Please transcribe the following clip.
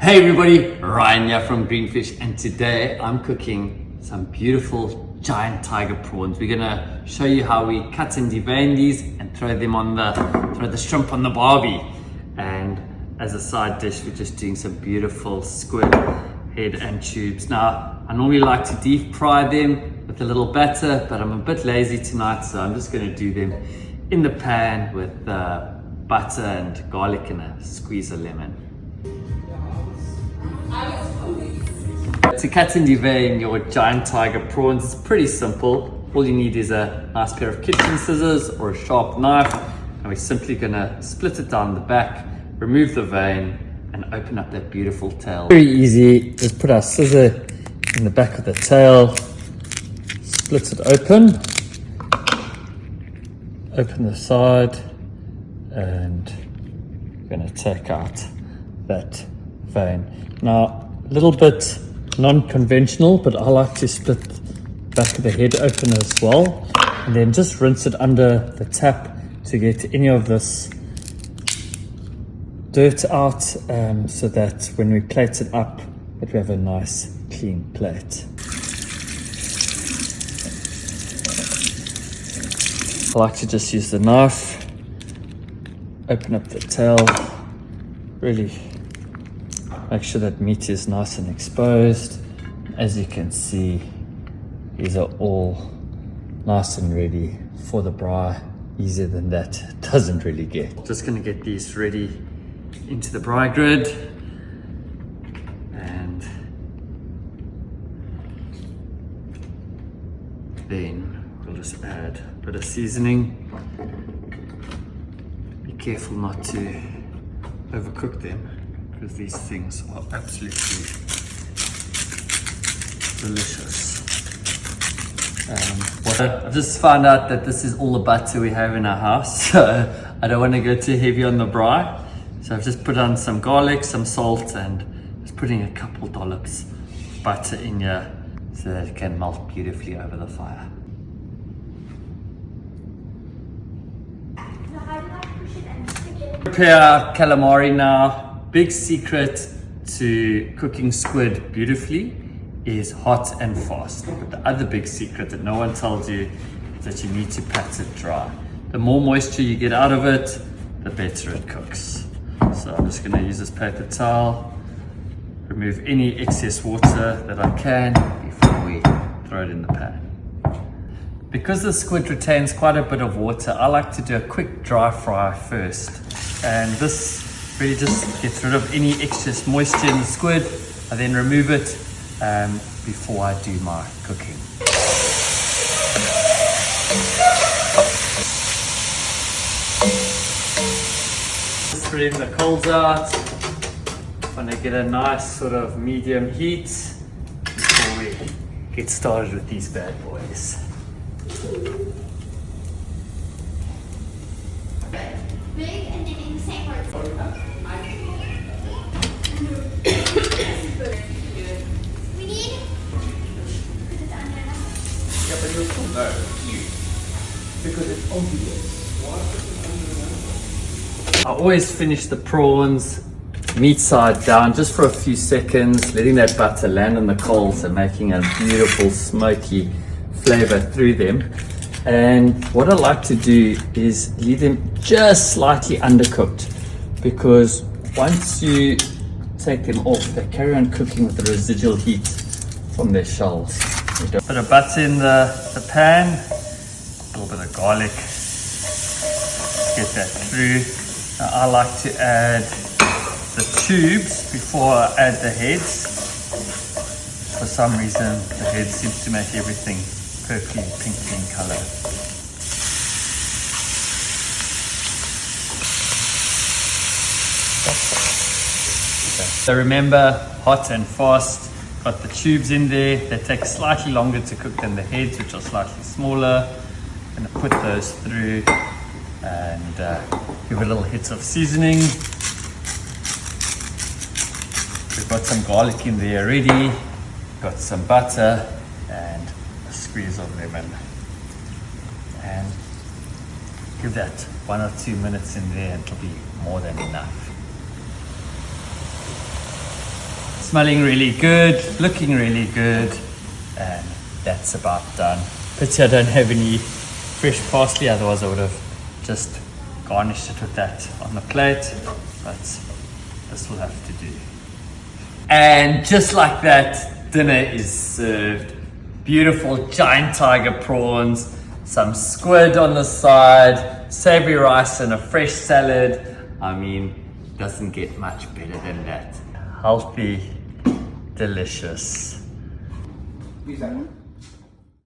Hey everybody, Ryan here from Greenfishsa, and today I'm cooking some beautiful giant tiger prawns. We're gonna show you how we cut and devein these and throw the shrimp on the barbie. And as a side dish, we're just doing some beautiful squid head and tubes. Now, I normally like to deep fry them with a little batter, but I'm a bit lazy tonight, so I'm just gonna do them in the pan with butter and garlic and a squeeze of lemon. To cut and devein your giant tiger prawns, it's pretty simple. All you need is a nice pair of kitchen scissors or a sharp knife, and we're simply gonna split it down the back, remove the vein, and open up that beautiful tail. Very easy. Just put our scissor in the back of the tail, split it open the side, and we're gonna take out that vein. Now, a little bit non-conventional, but I like to split the back of the head open as well, and then just rinse it under the tap to get any of this dirt out, so that when we plate it up, that we have a nice clean plate. I like to just use the knife, open up the tail, really make sure that meat is nice and exposed. As you can see, these are all nice and ready for the braai. Easier than that doesn't really get. Just gonna get these ready into the braai grid, and then we'll just add a bit of seasoning. Be careful not to overcook them, because these things are absolutely delicious. I just found out that this is all the butter we have in our house, so I don't want to go too heavy on the braai. So I've just put on some garlic, some salt, and just putting a couple dollops of butter in here so that it can melt beautifully over the fire. Prepare our calamari now. Big secret to cooking squid beautifully is hot and fast. But the other big secret that no one tells you is that you need to pat it dry. The more moisture you get out of it, the better it cooks. So I'm just going to use this paper towel, remove any excess water that I can before we throw it in the pan. Because the squid retains quite a bit of water, I like to do a quick dry fry first. And this really just gets rid of any excess moisture in the squid. I then remove it before I do my cooking. Spreading the coals out. Want to get a nice sort of medium heat before we get started with these bad boys. Big and then in the same word. We need put it under. Yeah, but you'll still know because it's obvious. I always finish the prawns meat side down just for a few seconds, letting that butter land on the coals and making a beautiful smoky flavor through them. And what I like to do is leave them just slightly undercooked, because once you take them off, they carry on cooking with the residual heat from their shells. Put a bit of butter in the pan, a little bit of garlic, get that through. Now I like to add the tubes before I add the heads. For some reason, the head seems to make everything purpley, pinky in color. So remember, hot and fast. Got the tubes in there. They take slightly longer to cook than the heads, which are slightly smaller. I'm going to put those through and give a little hit of seasoning. We've got some garlic in there already. Got some butter and a squeeze of lemon. And give that 1 or 2 minutes in there and it'll be more than enough. Smelling really good, looking really good, and that's about done. Pity I don't have any fresh parsley, otherwise I would have just garnished it with that on the plate, but this will have to do. And just like that, dinner is served. Beautiful giant tiger prawns, some squid on the side, savory rice and a fresh salad. I mean, doesn't get much better than that. Healthy, delicious. Use that one.